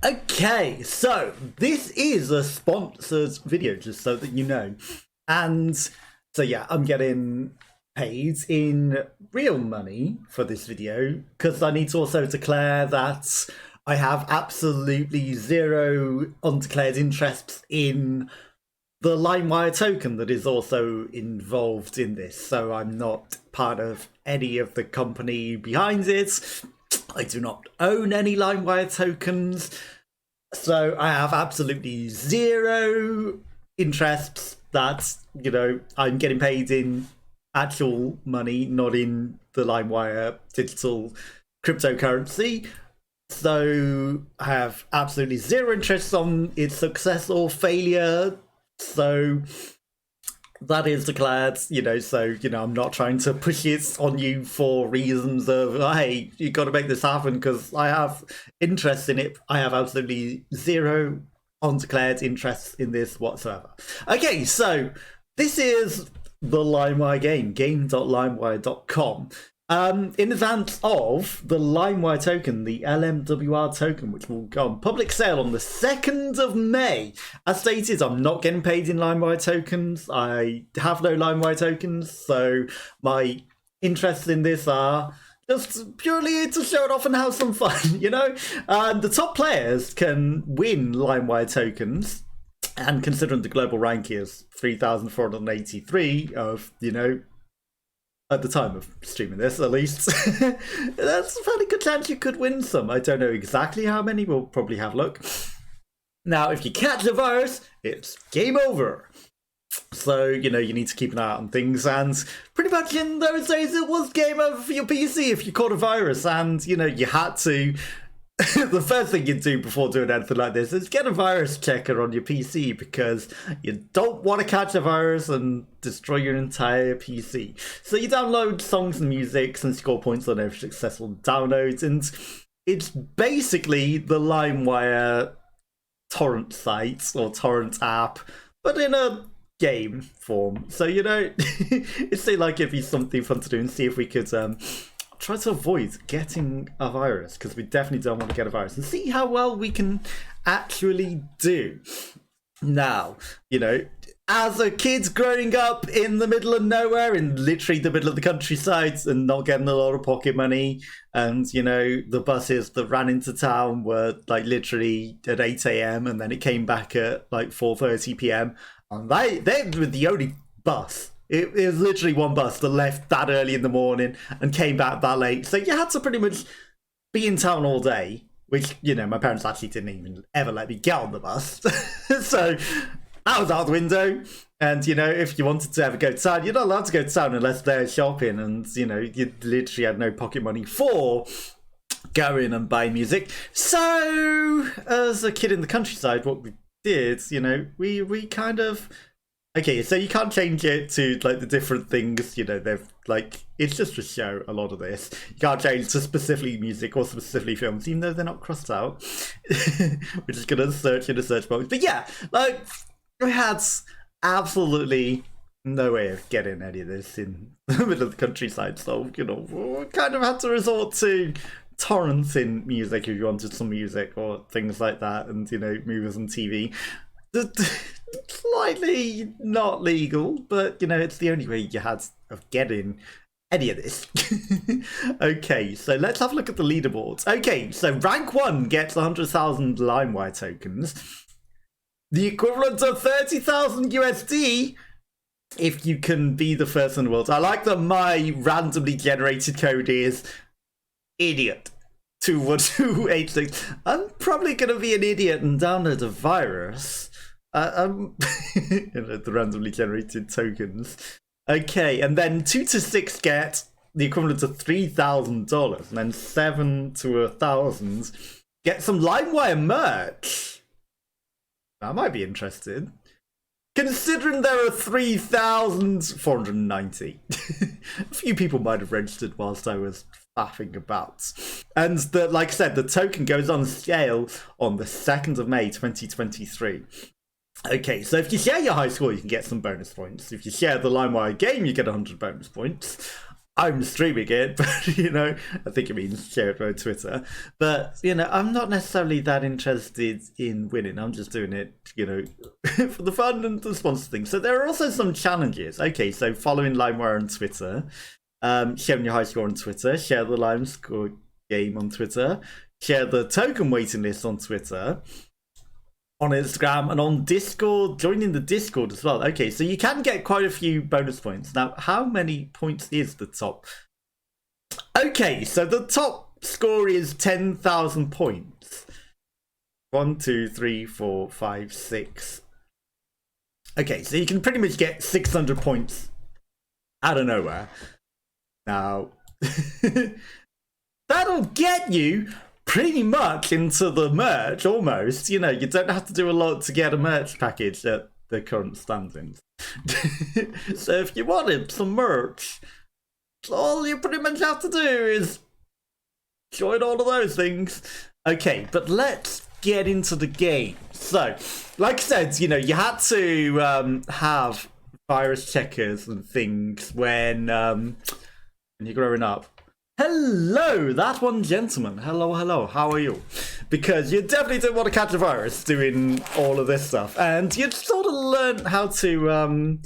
Okay, so this is a sponsored video, just so that you know. And so yeah, I'm getting paid in real money for this video because I need to also declare that I have absolutely zero undeclared interests in the Limewire token that is also involved in this. So I'm not part of any of the company behind it. I do not own any Limewire tokens. So I have absolutely zero interests that, I'm getting paid in actual money, not in the Limewire digital cryptocurrency. So I have absolutely zero interest on its success or failure. So that is declared, I'm not trying to push it on you for reasons of, hey, you got to make this happen because I have interest in it. I have absolutely zero undeclared interest in this whatsoever. Okay, so this is the Limewire game.limewire.com. In advance of the Limewire token, the lmwr token, which will go on public sale on the 2nd of May. As stated, I'm not getting paid in Limewire tokens. I have no Limewire tokens, so my interests in this are just purely to show it off and have some fun, The top players can win Limewire tokens, and considering the global rank is 3,483 of, at the time of streaming this, at least, that's a fairly good chance you could win some. I don't know exactly how many, we'll probably have a look. Now, if you catch the virus, it's game over. So, you need to keep an eye out on things, and pretty much in those days, it was game over for your PC if you caught a virus, and, you had to... The first thing you do before doing anything like this is get a virus checker on your PC, because you don't want to catch a virus and destroy your entire PC. So you download songs and music and score points on every successful download, and it's basically the LimeWire torrent site or torrent app, but in a game form. So, it's like it'd be something fun to do and see if we could try to avoid getting a virus, because we definitely don't want to get a virus, and see how well we can actually do. Now, as a kid growing up in the middle of nowhere, in literally the middle of the countryside, and not getting a lot of pocket money, and the buses that ran into town were like literally at 8 a.m. and then it came back at like 4:30 p.m. and they were the only bus. It was literally one bus that left that early in the morning and came back that late. So you had to pretty much be in town all day, which, my parents actually didn't even ever let me get on the bus. So that was out the window. And, if you wanted to ever go to town, you're not allowed to go to town unless they're shopping. And, you literally had no pocket money for going and buying music. So as a kid in the countryside, what we did, we kind of... Okay, so you can't change it to like the different things, they've like, it's just a show, a lot of this. You can't change to specifically music or specifically films, even though they're not crossed out. We're just gonna search in the search box. But yeah, like, we had absolutely no way of getting any of this in the middle of the countryside, so, we kind of had to resort to torrenting music if you wanted some music or things like that, and, movies and TV. Slightly not legal, but it's the only way you had of getting any of this. Okay, so let's have a look at the leaderboards. Okay, so rank 1 gets 100,000 Limewire tokens, the equivalent of 30,000 USD if you can be the first in the world. I like that my randomly generated code is idiot 21286. I'm probably gonna be an idiot and download a virus. The randomly generated tokens. Okay, and then 2 to 6 get the equivalent of $3,000, and then 7 to 1,000 get some LimeWire merch. I might be interested, considering there are 3,490. A few people might have registered whilst I was faffing about. And like I said, the token goes on sale on the 2nd of May 2023. Okay, so if you share your high score, you can get some bonus points. If you share the LimeWire game, you get 100 bonus points. I'm streaming it, but I think it means share it on Twitter. But I'm not necessarily that interested in winning. I'm just doing it, for the fun and the sponsor thing. So there are also some challenges. Okay, so following Limewire on Twitter, sharing your high score on Twitter, share the Lime Score game on Twitter, share the token waiting list on Twitter, on Instagram, and on Discord, joining the Discord as well. Okay, so you can get quite a few bonus points. Now, how many points is the top? Okay, so the top score is 10,000 points. 1, 2, 3, 4, 5, 6. Okay, so you can pretty much get 600 points out of nowhere. Now, that'll get you pretty much into the merch, almost. You don't have to do a lot to get a merch package at the current standings. So if you wanted some merch, all you pretty much have to do is join all of those things. Okay, but let's get into the game. So, like I said, you had to have virus checkers and things when you're growing up. Hello, that one gentleman. Hello, how are you? Because you definitely don't want to catch a virus doing all of this stuff. And you'd sort of learn how to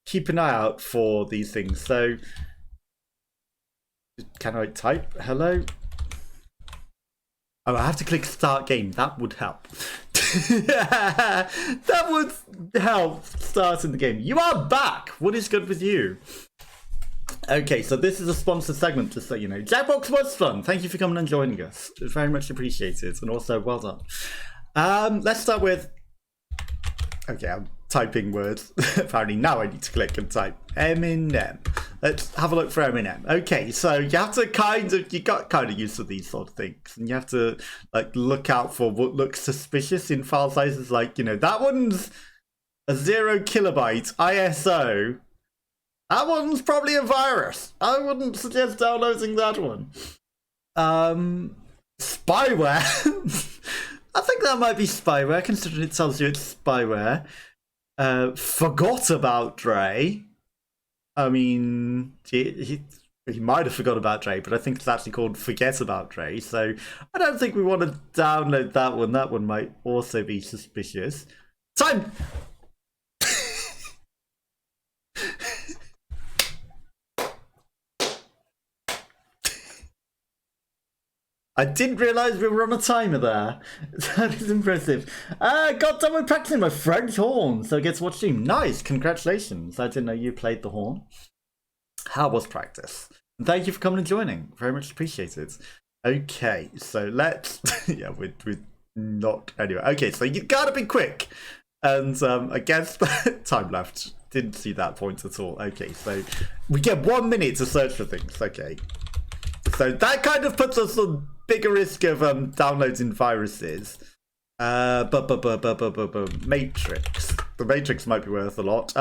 keep an eye out for these things. So, can I type hello? Oh, I have to click start game. That would help. That would help starting the game. You are back. What is good with you? Okay, so this is a sponsored segment, just so you know. Jackbox was fun. Thank you for coming and joining us. It's very much appreciated, and also well done. Let's start with... Okay, I'm typing words. Apparently now I need to click and type Eminem. Let's have a look for Eminem. Okay, so you have to you got kind of used to these sort of things, and you have to look out for what looks suspicious in file sizes. That one's a 0 kilobyte ISO. That one's probably a virus. I wouldn't suggest downloading that one. Spyware. I think that might be spyware, considering it tells you it's spyware. Forgot about Dre. I mean, he might have forgot about Dre, but I think it's actually called Forget About Dre. So I don't think we want to download that one. That one might also be suspicious. Time! I didn't realise we were on a timer there. That is impressive. Got done with practicing my French horn, so I get to watch stream. Nice, congratulations. I didn't know you played the horn. How was practice? And thank you for coming and joining. Very much appreciated. Okay, so let's... yeah, we're not... Anyway, okay, so you gotta be quick. And I guess time left. Didn't see that point at all. Okay, so we get 1 minute to search for things. Okay. So that kind of puts us on bigger risk of downloading viruses. Matrix. The Matrix might be worth a lot.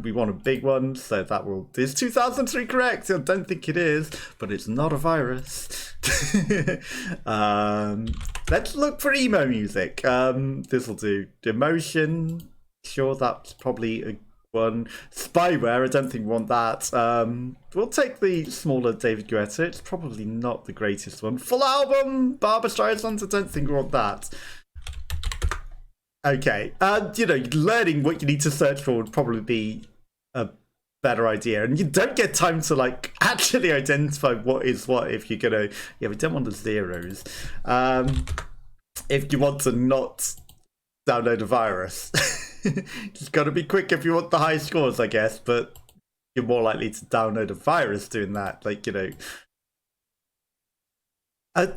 We want a big one, so that will... Is 2003 correct? I don't think it is, but it's not a virus. Let's look for emo music. This will do. Emotion. Sure, that's probably a one. Spyware, I don't think we want that. We'll take the smaller David Guetta. It's probably not the greatest one. Full album, Barbra Streisand, I don't think we want that. Okay, learning what you need to search for would probably be a better idea. And you don't get time to, actually identify what is what if you're gonna... Yeah, we don't want the zeros. If you want to not download a virus. Just gotta be quick if you want the high scores, I guess, but you're more likely to download a virus doing that.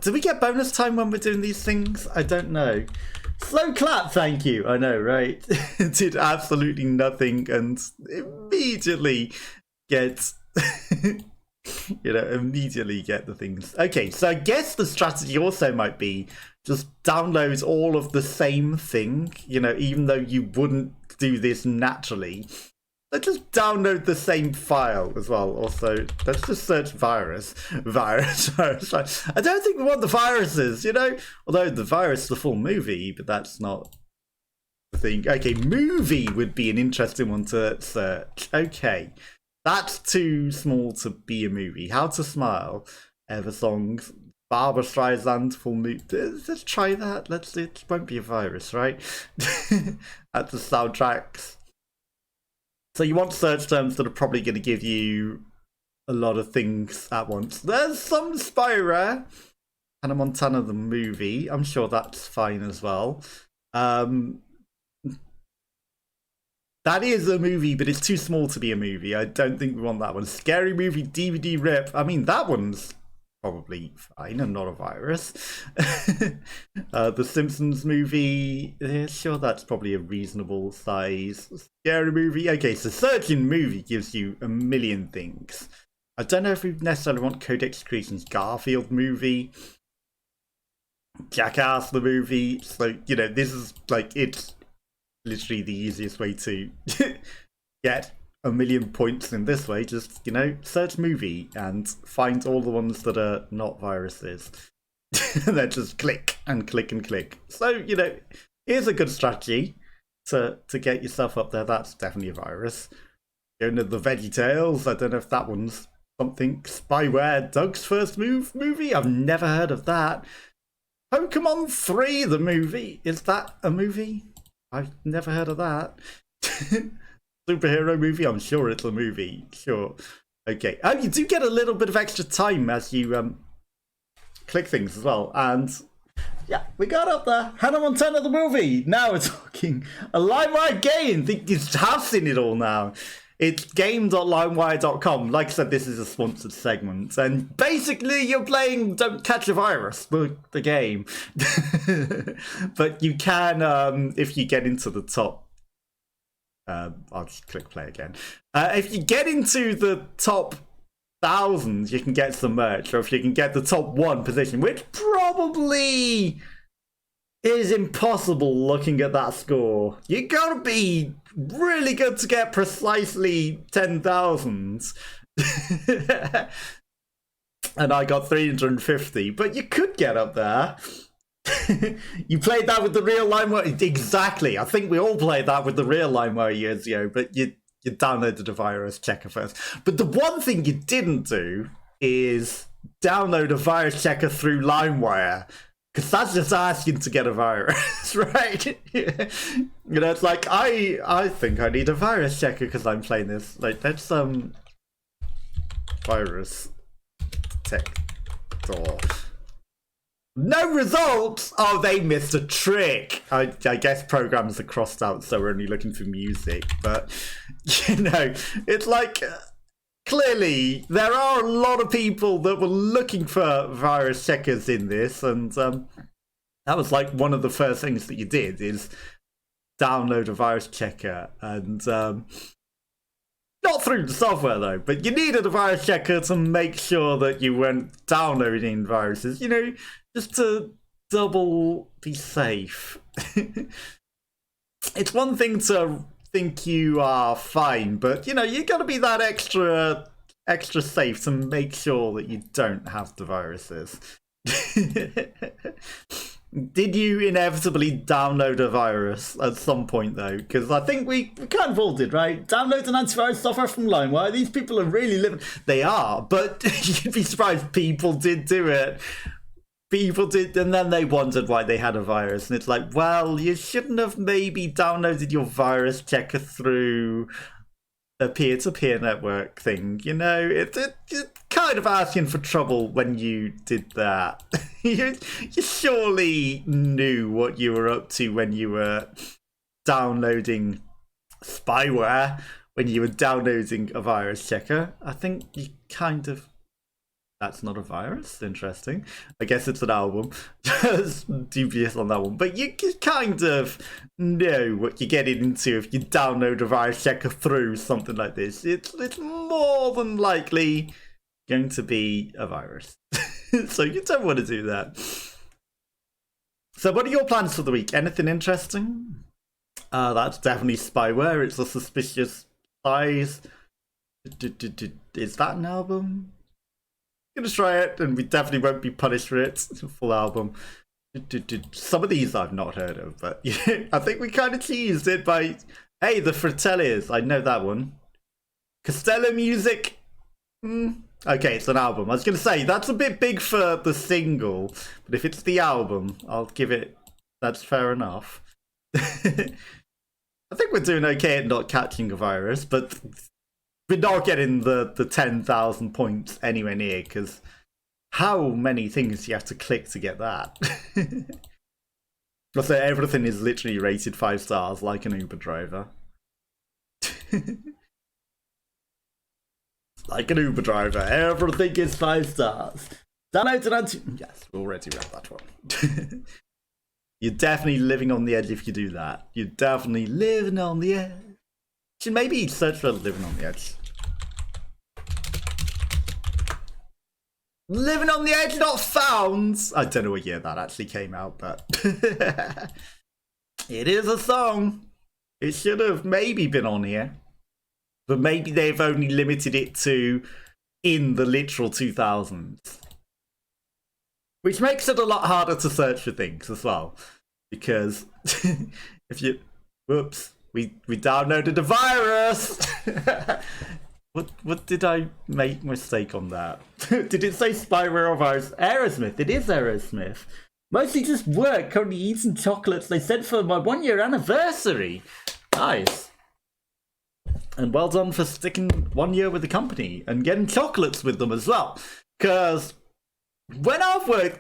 Do we get bonus time when we're doing these things? I don't know. Slow clap, thank you. I know, right? Did absolutely nothing and immediately get... immediately get the things. Okay, so I guess the strategy also might be just download all of the same thing, even though you wouldn't do this naturally. Let's just download the same file as well. Also, let's just search virus. Virus. I don't think we want the viruses, Although the virus is the full movie, but that's not the thing. Okay, movie would be an interesting one to search. Okay. That's too small to be a movie. How to Smile, Ever Songs, Barbara Streisand full movie. Let's try that. It won't be a virus, right? At the soundtracks. So you want search terms that are probably going to give you a lot of things at once. There's some spyware. Hannah Montana the movie. I'm sure that's fine as well. That is a movie, but it's too small to be a movie. I don't think we want that one. Scary Movie DVD rip. I mean, that one's probably fine and not a virus. The Simpsons movie. Sure, that's probably a reasonable size. Scary Movie. Okay, so searching movie gives you a million things. I don't know if we necessarily want Codex Creations Garfield movie. Jackass the movie. So, you know, this is like, it's literally the easiest way to get a million points in this way. Just, you know, search movie and find all the ones that are not viruses. And then just click and click and click. So, you know, here's a good strategy to get yourself up there. That's definitely a virus. Going to the Veggie Tales. I don't know if that one's something. Spyware, Doug's First Movie. I've never heard of that. Pokemon 3, the movie. Is that a movie? I've never heard of that. Superhero movie? I'm sure it's a movie. Sure. Okay. Oh, you do get a little bit of extra time as you click things as well. And yeah, we got up there. Hannah Montana the movie. Now we're talking a Limewire game. I think you have seen it all now. It's game.limewire.com. Like I said, this is a sponsored segment. And basically, you're playing Don't Catch a Virus, the game. But you can, if you get into the top... I'll just click play again. If you get into the top 1,000, you can get some merch. Or if you can get the top 1 position, which probably is impossible looking at that score. You gotta be really good to get precisely 10,000. And I got 350, but you could get up there. You played that with the real LimeWire? Exactly. I think we all played that with the real LimeWire years ago, but you downloaded a virus checker first. But the one thing you didn't do is download a virus checker through LimeWire. Because that's just asking to get a virus, right? You know, it's like, I think I need a virus checker because I'm playing this. Like, let's, virus detector. No results! Oh, they missed a trick. I guess programs are crossed out, so we're only looking for music. But, you know, it's like... Clearly, there are a lot of people that were looking for virus checkers in this, and that was like one of the first things that you did is download a virus checker, and not through the software though, but you needed a virus checker to make sure that you weren't downloading viruses, you know, just to double be safe. It's one thing to think you are fine, but you know, you got to be that extra safe to make sure that you don't have the viruses. Did you inevitably download a virus at some point though? Because I think we kind of all did, right? Download an antivirus software from Limewire. These people are really living. They are, but you'd be surprised people did do it. People did, and then they wondered why they had a virus, and it's like, well, you shouldn't have maybe downloaded your virus checker through a peer-to-peer network thing, you know? It's kind of asking for trouble when you did that. you surely knew what you were up to when you were downloading spyware, when you were downloading a virus checker. I think you kind of... That's not a virus. Interesting. I guess it's an album. Just dubious on that one. But you kind of know what you're getting into if you download a virus checker through something like this. It's more than likely going to be a virus. So you don't want to do that. So what are your plans for the week? Anything interesting? That's definitely spyware. It's a suspicious size. Is that an album? Gonna try it, and we definitely won't be punished for it. It's a full album. Some of these I've not heard of, but yeah, I think we kind of teased it by, hey, the Fratellis. I know that one. Costello Music. Okay, it's an album. I was going to say, that's a bit big for the single, but if it's the album, I'll give it... That's fair enough. I think we're doing okay at not catching a virus, but we're not getting the 10,000 points anywhere near, because how many things do you have to click to get that? So everything is literally rated 5 stars, like an Uber driver. Like an Uber driver, everything is 5 stars. Download and yes, we already read that one. You're definitely living on the edge if you do that. You're definitely living on the edge. Should maybe search for living on the edge. Living on the Edge Not Found. I don't know what year that actually came out, but it is a song. It should have maybe been on here, but maybe they've only limited it to in the literal 2000s, which makes it a lot harder to search for things as well, because if you, whoops, we downloaded a virus. What did I make mistake on that? Did it say spyware or virus? Aerosmith. It is Aerosmith. Mostly just work. Currently eating chocolates they sent for my 1-year anniversary. Nice. And well done for sticking 1 year with the company and getting chocolates with them as well. Because when I've worked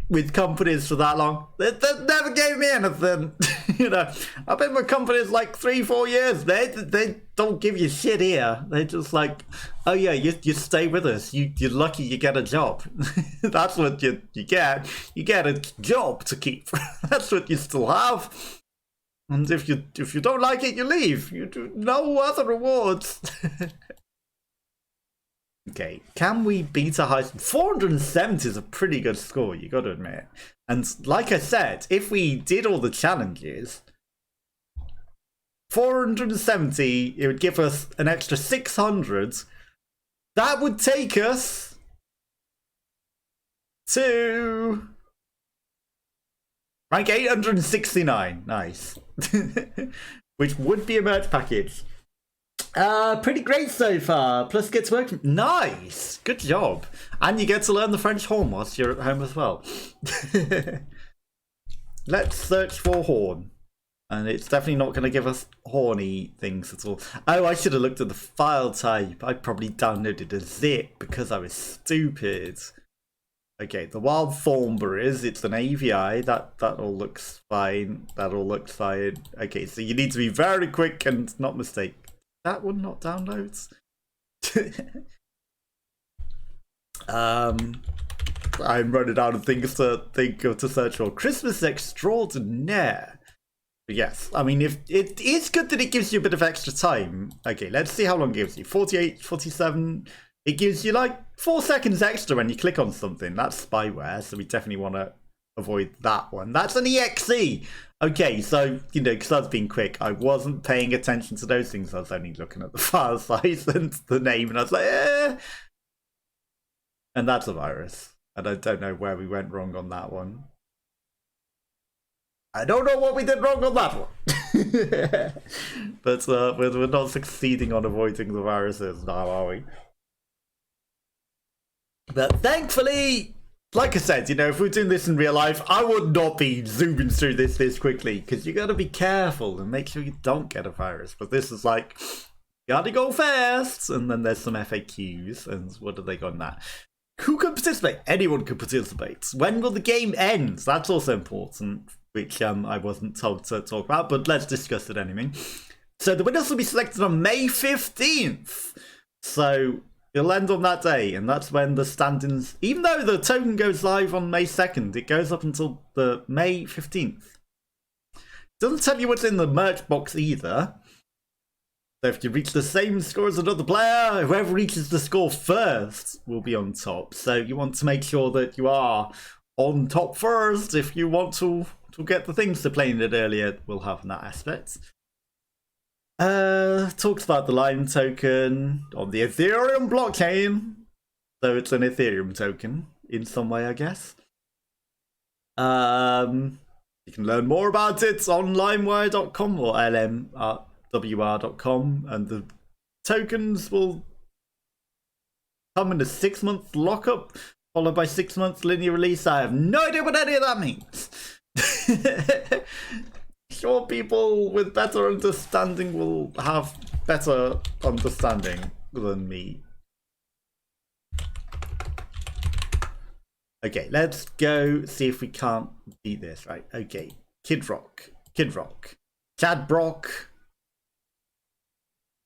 with companies for that long, they never gave me anything. You know, I've been with companies like 3-4 years. They don't give you shit here. They just like, oh yeah, you stay with us. You're lucky you get a job. That's what you get. You get a job to keep. That's what you still have. And if you don't like it, you leave. You do no other rewards. Okay, can we beat a high... 470 is a pretty good score, you gotta admit. And like I said, if we did all the challenges, 470, it would give us an extra 600. That would take us to rank 869. Nice. Which would be a merch package. Pretty great so far. Plus get to work. Nice. Good job. And you get to learn the French horn whilst you're at home as well. Let's search for horn. And it's definitely not going to give us horny things at all. Oh, I should have looked at the file type. I probably downloaded a zip because I was stupid. Okay, the wild thornberries, it's an AVI. That all looks fine. That all looks fine. Okay, so you need to be very quick and not mistake. That one not downloads. I'm running out of things to think of to search for. Christmas extraordinaire. But yes, I mean, if it is good that it gives you a bit of extra time. Okay, let's see how long it gives you. 48, 47. It gives you like 4 seconds extra when you click on something. That's spyware, so we definitely want to avoid that one. That's an EXE. Okay, so, you know, because I was being quick, I wasn't paying attention to those things. I was only looking at the file size and the name, and I was like, eh. And that's a virus. And I don't know where we went wrong on that one. I don't know what we did wrong on that one. But we're not succeeding on avoiding the viruses now, are we? But thankfully... Like I said, you know, if we're doing this in real life, I would not be zooming through this quickly, because you got to be careful and make sure you don't get a virus. But this is like, gotta go fast. And then there's some FAQs, and what do they got in that? Who can participate? Anyone can participate. When will the game end? That's also important, which I wasn't told to talk about, but let's discuss it anyway. So the winners will be selected on May 15th. So... it'll end on that day, and that's when the stand-ins... Even though the token goes live on May 2nd, it goes up until the May 15th. Doesn't tell you what's in the merch box either. So if you reach the same score as another player, whoever reaches the score first will be on top. So you want to make sure that you are on top first if you want to get the things to play in it earlier. We'll have in that aspect. Talks about the Lime token on the Ethereum blockchain. So it's an Ethereum token in some way, I guess. You can learn more about it on limewire.com or lmwr.com, and the tokens will come in a 6-month lockup, followed by 6 months linear release. I have no idea what any of that means. Sure, people with better understanding will have better understanding than me. Okay, let's go see if we can't beat this, right? Okay, Kid Rock, Chad Brock.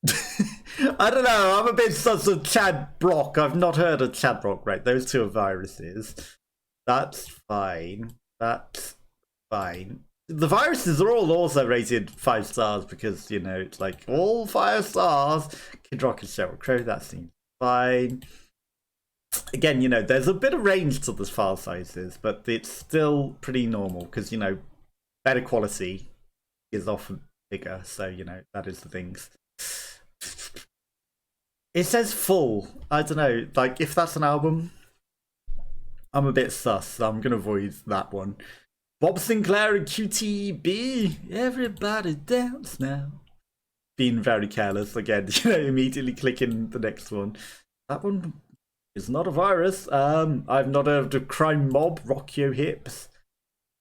I don't know, I'm a bit sus of Chad Brock. I've not heard of Chad Brock, right? Those two are viruses. That's fine. That's fine. The viruses are all also rated 5 stars because, you know, it's like all 5 stars. Kid Rock and Sheryl Crow, that seems fine. Again, you know, there's a bit of range to the file sizes, but it's still pretty normal because, you know, better quality is often bigger. So, you know, that is the things. It says full. I don't know, like if that's an album, I'm a bit sus, so I'm going to avoid that one. Bob Sinclair and QTB, everybody dance now. Being very careless again, you know, immediately clicking the next one. That one is not a virus. I've not heard of Crime Mob, Rock Your Hips,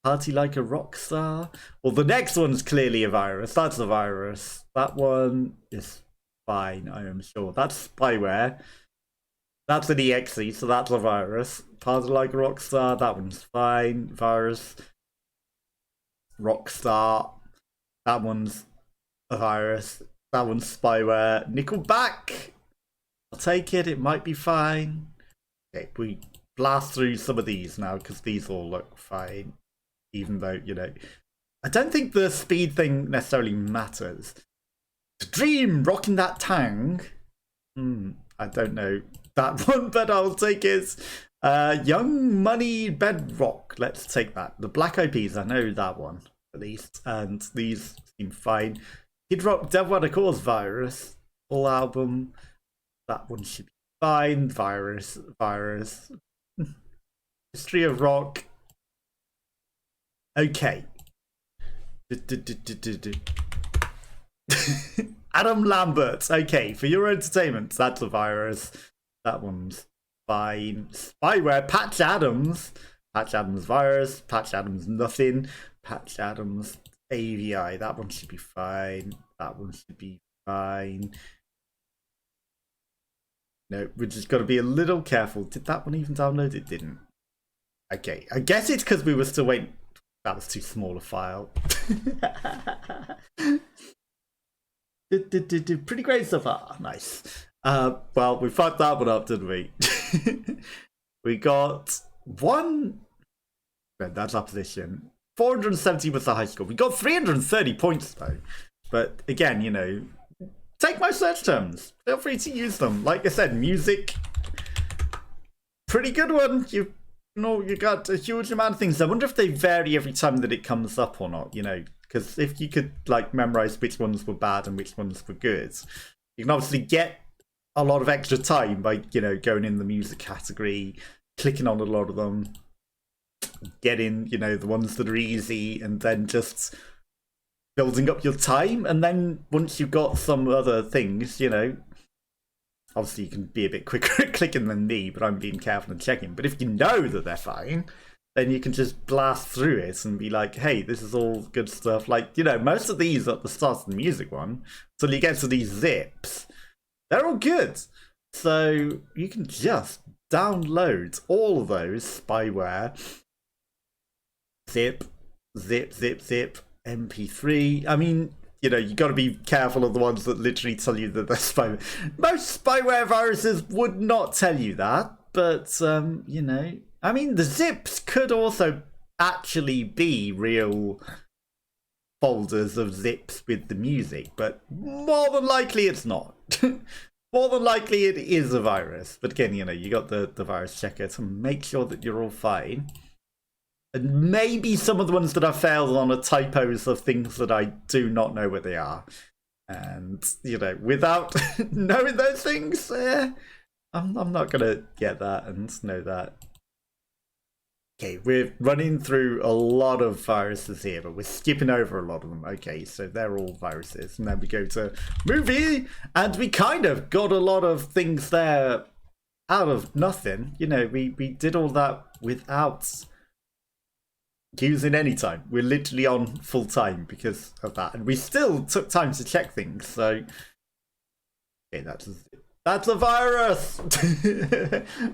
Party Like a Rock Star. Well, the next one's clearly a virus. That's a virus. That one is fine, I am sure. That's spyware. That's an EXE, so that's a virus. Party Like a Rock Star, that one's fine. Virus. Rockstar, that one's a virus. That one's spyware. Nickelback, I'll take it. It might be fine. Okay, we blast through some of these now because these all look fine. Even though, you know, I don't think the speed thing necessarily matters. Dream, Rocking That Tang. I don't know that one, but I'll take it. Young Money Bedrock, let's take that. The Black Eyed Peas, I know that one at least, and these seem fine. Kid Rock, Devil Had a Cause, virus. Full album, that one should be fine. Virus. History of Rock. Okay. Adam Lambert, okay, for your entertainment, that's a virus. That one's fine. Spyware, Patch Adams virus, Patch Adams nothing, Patch Adams AVI, that one should be fine. That one should be fine. No, we're just got to be a little careful. Did that one even download? It didn't. Okay, I guess it's because we were still waiting. That was too small a file. Pretty great so far. Nice. Well, we fucked that one up, didn't we? We got one. That's our position. 470 was the high score. We got 330 points though. But again, you know, take my search terms. Feel free to use them. Like I said, music, pretty good one. You know, you got a huge amount of things. I wonder if they vary every time that it comes up or not, you know, because if you could like memorize which ones were bad and which ones were good, you can obviously get a lot of extra time by, you know, going in the music category, clicking on a lot of them, getting, you know, the ones that are easy, and then just building up your time. And then once you've got some other things, you know, obviously you can be a bit quicker at clicking than me, but I'm being careful and checking. But if you know that they're fine, then you can just blast through it and be like, hey, this is all good stuff. Like, you know, most of these at the start of the music one, till you get to these zips, they're all good. So you can just download all of those spyware. Zip, MP3. I mean, you know, you got to be careful of the ones that literally tell you that they're spyware. Most spyware viruses would not tell you that, but, you know, I mean, the zips could also actually be real folders of zips with the music, but more than likely it's not. More than likely it is a virus. But again, you know, you got the virus checker to make sure that you're all fine. And maybe some of the ones that I failed on are typos of things that I do not know what they are. And, you know, without knowing those things, I'm not going to get that and know that. Okay, we're running through a lot of viruses here, but we're skipping over a lot of them. Okay, so they're all viruses. And then we go to movie, and we kind of got a lot of things there out of nothing. You know, we did all that without using any time. We're literally on full time because of that. And we still took time to check things, so... Okay, that's a virus!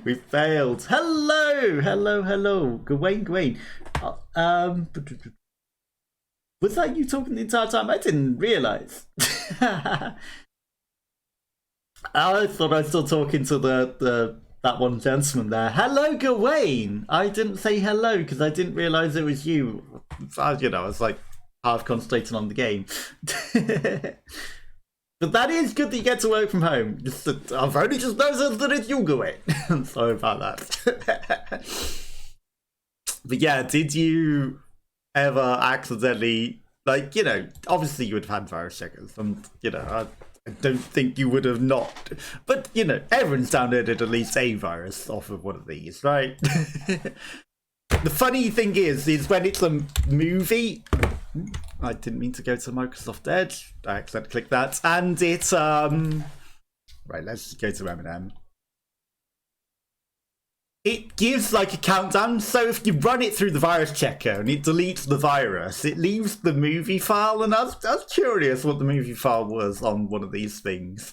We failed. Hello! Hello. Gawain. Was that you talking the entire time? I didn't realise. I thought I was still talking to that one gentleman there. Hello, Gawain! I didn't say hello because I didn't realise it was you. I was like half concentrating on the game. But that is good that you get to work from home. I've only just noticed that it's you, Gawain. I'm sorry about that. But yeah, did you ever accidentally, like, obviously you would have had virus checkers, and, I don't think you would have not. But, everyone's downloaded at least a virus off of one of these, right? The funny thing is when it's a movie... I didn't mean to go to Microsoft Edge. I accidentally clicked that. And it's, right, let's go to M&M. It gives like a countdown. So if you run it through the virus checker and it deletes the virus, it leaves the movie file. And I was curious what the movie file was on one of these things,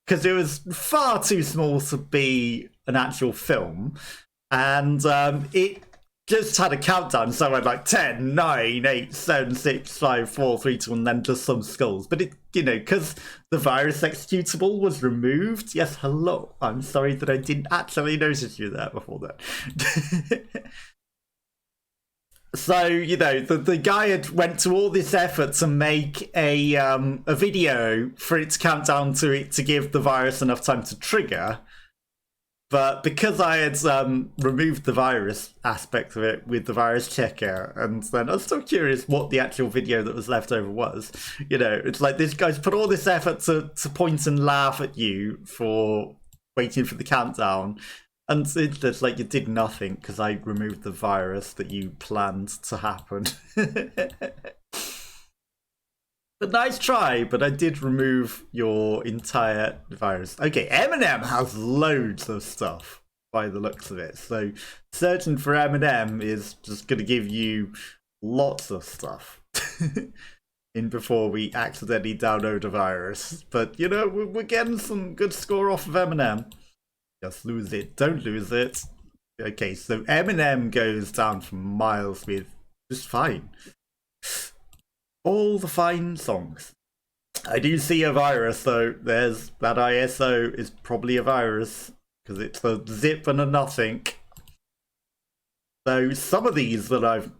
because it was far too small to be an actual film. And it just had a countdown, so I had like 10, 9, 8, 7, 6, 5, 4, 3, 2, and then just some skulls. But it, because the virus executable was removed. Yes, hello. I'm sorry that I didn't actually notice you there before that. So, the guy had went to all this effort to make a video for it to count down to it to give the virus enough time to trigger. But because I had removed the virus aspect of it with the virus checker, and then I was still curious what the actual video that was left over was. It's like this guy's put all this effort to point and laugh at you for waiting for the countdown, and it's like you did nothing because I removed the virus that you planned to happen. But nice try, but I did remove your entire virus. Okay, M&M has loads of stuff by the looks of it. So searching for M&M is just going to give you lots of stuff in before we accidentally download a virus. But, we're getting some good score off of M&M. Just lose it. Don't lose it. Okay, so M&M goes down for miles with just fine. All the fine songs. I do see a virus though. There's that ISO is probably a virus because it's a zip and a nothing. So some of these that I've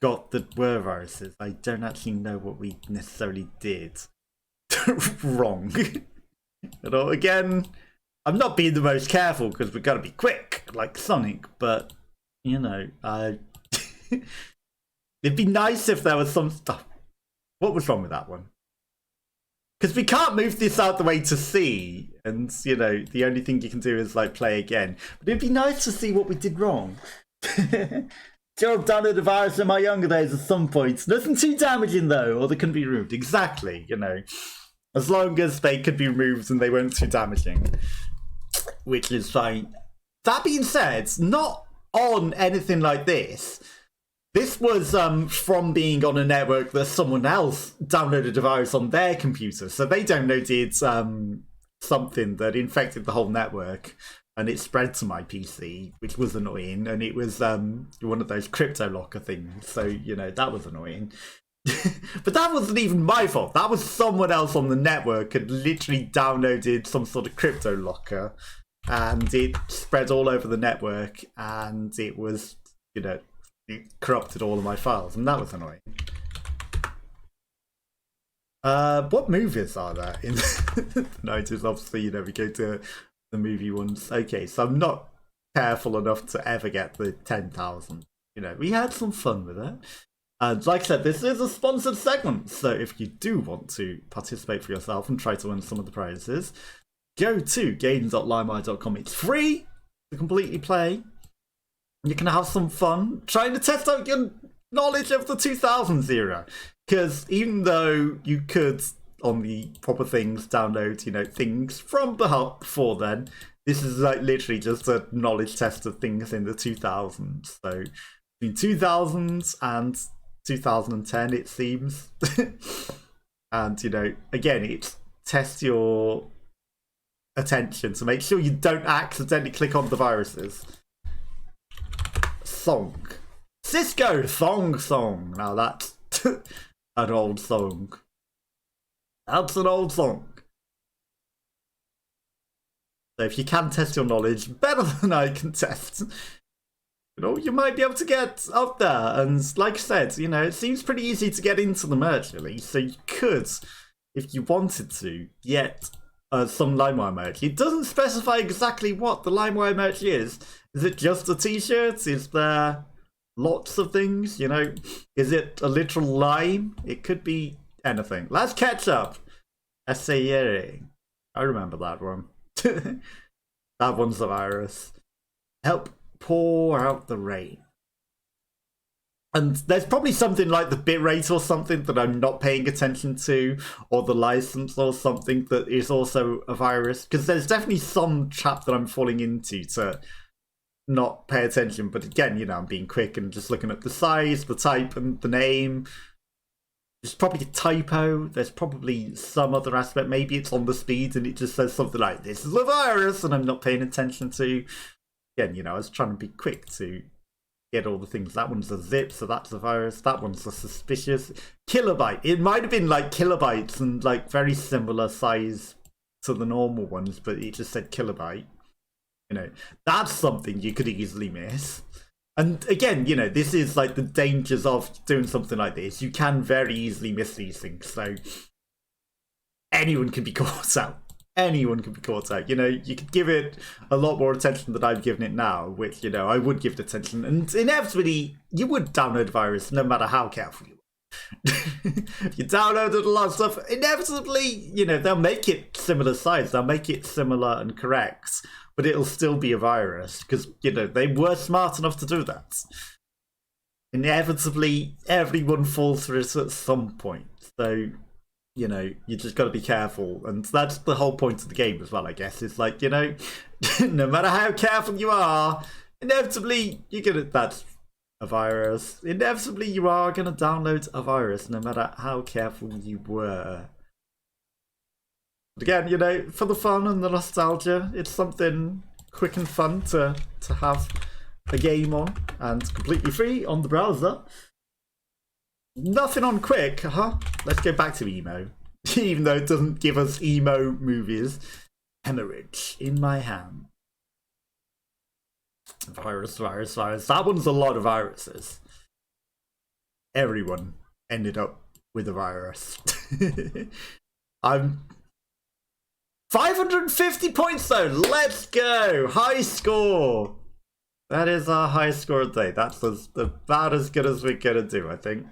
got that were viruses, I don't actually know what we necessarily did wrong. Again, I'm not being the most careful because we've got to be quick like Sonic, but it'd be nice if there was some stuff. What was wrong with that one? Because we can't move this out the way to see, and the only thing you can do is like play again. But it'd be nice to see what we did wrong. Sure, I've done a virus in my younger days at some points. Nothing too damaging though, or they can be removed. Exactly, as long as they could be removed and they weren't too damaging, which is fine. That being said, not on anything like this. This was from being on a network that someone else downloaded a virus on their computer. So they downloaded something that infected the whole network, and it spread to my PC, which was annoying. And it was one of those crypto locker things. So, that was annoying. But that wasn't even my fault. That was someone else on the network had literally downloaded some sort of crypto locker, and it spread all over the network, and it was, it corrupted all of my files, and that was annoying. What movies are there in the 90s? Obviously, we go to the movie ones. Okay, so I'm not careful enough to ever get the 10,000. We had some fun with it. And like I said, this is a sponsored segment, so if you do want to participate for yourself and try to win some of the prizes, go to games.limewire.com. It's free to completely play. You can have some fun trying to test out your knowledge of the 2000s era. Because even though you could, on the proper things, download, you know, things from before then, this is like literally just a knowledge test of things in the 2000s. So between 2000s and 2010, it seems. And, you know, again, it's test your attention to make sure you don't accidentally click on the viruses. Song. Cisco Song. Now that's an old song. That's an old song. So if you can test your knowledge better than I can test, you know, you might be able to get up there. And like I said, you know, it seems pretty easy to get into the merch release. So you could, if you wanted to, get some Limewire merch. It doesn't specify exactly what the Limewire merch is. Is it just a t-shirt? Is there lots of things? You know, is it a literal lime? It could be anything. Let's catch up. Essayere. I remember that one. That one's the virus. Help pour out the rain. And there's probably something like the bitrate or something that I'm not paying attention to, or the license or something that is also a virus. Because there's definitely some trap that I'm falling into to not pay attention. But again, you know, I'm being quick and just looking at the size, the type, and the name. There's probably a typo. There's probably some other aspect. Maybe it's on the speed and it just says something like, this is a virus, and I'm not paying attention to. Again, you know, I was trying to be quick to get all the things. That one's a zip, so that's a virus. That one's a suspicious kilobyte. It might have been like kilobytes and like very similar size to the normal ones, but it just said kilobyte. You know, that's something you could easily miss. And again, you know, this is like the dangers of doing something like this. You can very easily miss these things. So anyone can be caught out. Anyone can be caught out. You know, you could give it a lot more attention than I've given it now, which, you know, I would give it attention. And inevitably, you would download a virus no matter how careful you are. If you downloaded a lot of stuff, inevitably, you know, they'll make it similar size. They'll make it similar and correct. But it'll still be a virus because, you know, they were smart enough to do that. Inevitably, everyone falls for it at some point. So, you know, you just got to be careful. And that's the whole point of the game as well, I guess. It's like, you know, no matter how careful you are, inevitably, you're going to... That's a virus. Inevitably, you are going to download a virus, no matter how careful you were. But again, you know, for the fun and the nostalgia, it's something quick and fun to have a game on, and completely free on the browser. Nothing on quick, Let's go back to emo. Even though it doesn't give us emo movies. Hemorrhage in my hand. Virus. That one's a lot of viruses. Everyone ended up with a virus. I'm 550 points though. Let's go. High score. That is our high score of the day. That's about as good as we're gonna do, I think.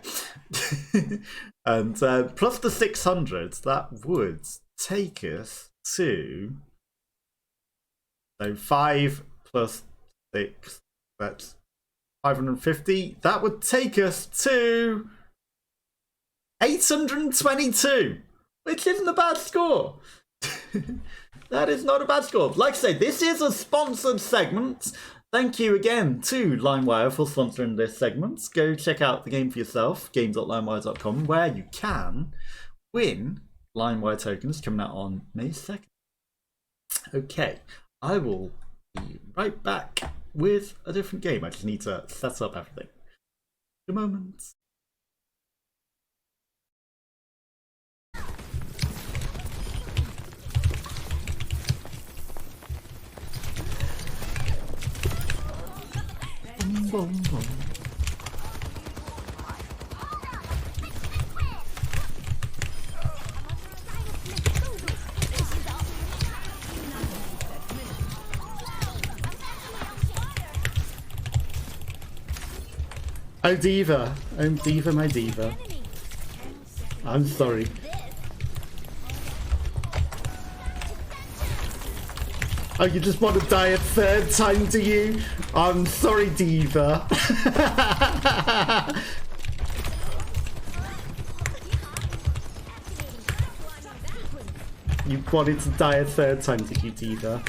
And plus the 600, that would take us to... So 5 plus 6, that's 550. That would take us to 822, which isn't a bad score. That is not a bad score. Like I say, this is a sponsored segment. Thank you again to Limewire for sponsoring this segment. Go check out the game for yourself, game.limewire.com, where you can win Limewire tokens coming out on May 2nd. Okay, I will be right back with a different game. I just need to set up everything. A moment. Boom, boom. Oh, Diva. Oh, Diva, my Diva. I'm sorry. Oh, you just want to die a third time, do you? I'm sorry, Diva. You wanted to die a third time, did you, Diva?